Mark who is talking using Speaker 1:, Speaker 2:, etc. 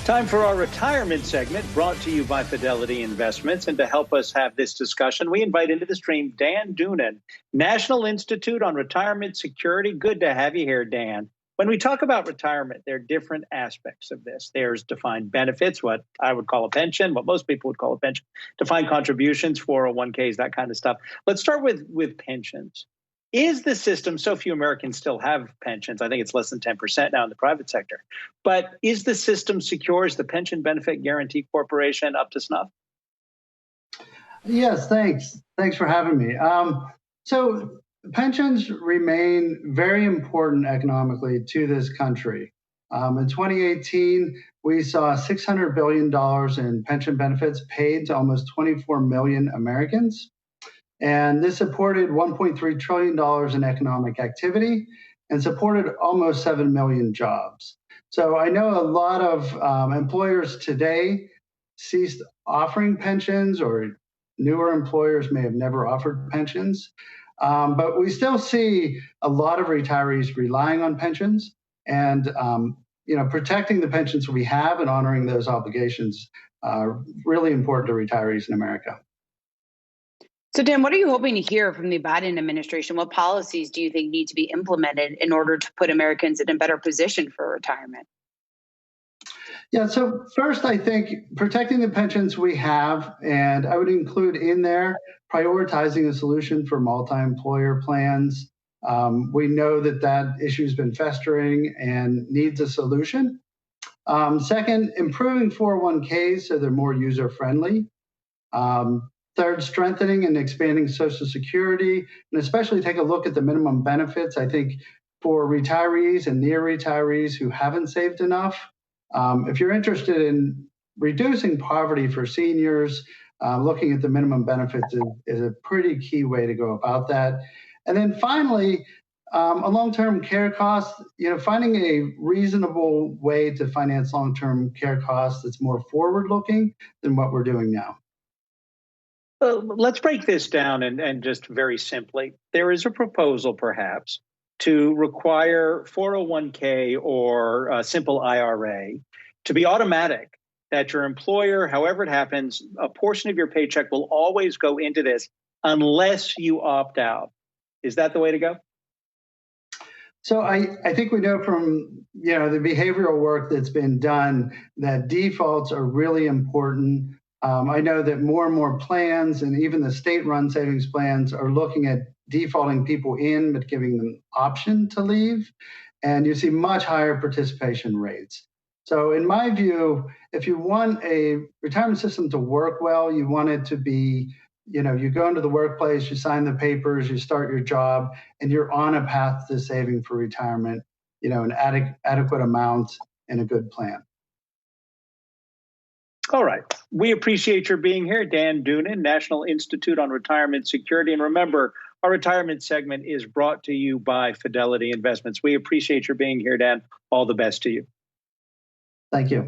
Speaker 1: Time for our retirement segment, brought to you by Fidelity Investments. And to help us have this discussion, we invite into the stream Dan Doonan, National Institute on Retirement Security. Good to have you here, Dan. When we talk about retirement, there are different aspects of this. There's defined benefits, what I would call a pension, what most people would call a pension, defined contributions, 401ks, that kind of stuff. Let's start with pensions. Is the system, so few Americans still have pensions, I think it's less than 10% now in the private sector, but is the system secure? Is the Pension Benefit Guaranty Corporation up to snuff?
Speaker 2: Yes, thanks. Thanks for having me. So pensions remain very important economically to this country. In 2018, we saw $600 billion in pension benefits paid to almost 24 million Americans. And this supported $1.3 trillion in economic activity and supported almost 7 million jobs. So I know a lot of employers today ceased offering pensions, or newer employers may have never offered pensions. But we still see a lot of retirees relying on pensions, and protecting the pensions we have and honoring those obligations are really important to retirees in America.
Speaker 3: So, Dan, what are you hoping to hear from the Biden administration? What policies do you think need to be implemented in order to put Americans in a better position for retirement?
Speaker 2: Yeah, so first, I think protecting the pensions we have, and I would include in there prioritizing a solution for multi-employer plans. We know that issue has been festering and needs a solution. Second, improving 401ks so they're more user-friendly. Third, strengthening and expanding Social Security, and especially take a look at the minimum benefits. I think for retirees and near retirees who haven't saved enough, if you're interested in reducing poverty for seniors, looking at the minimum benefits is a pretty key way to go about that. And then finally, on long-term care costs, finding a reasonable way to finance long-term care costs that's more forward-looking than what we're doing now.
Speaker 1: Let's break this down and just very simply, there is a proposal perhaps to require 401k or a simple IRA to be automatic, that your employer, however it happens, a portion of your paycheck will always go into this unless you opt out. Is that the way to go?
Speaker 2: So I think we know from the behavioral work that's been done that defaults are really important. I know that more and more plans, and even the state-run savings plans, are looking at defaulting people in, but giving them option to leave. And you see much higher participation rates. So in my view, if you want a retirement system to work well, you want it to be, you go into the workplace, you sign the papers, you start your job, and you're on a path to saving for retirement, an adequate amount and a good plan.
Speaker 1: All right. We appreciate your being here, Dan Doonan, National Institute on Retirement Security. And remember, our retirement segment is brought to you by Fidelity Investments. We appreciate your being here, Dan. All the best to you.
Speaker 2: Thank you.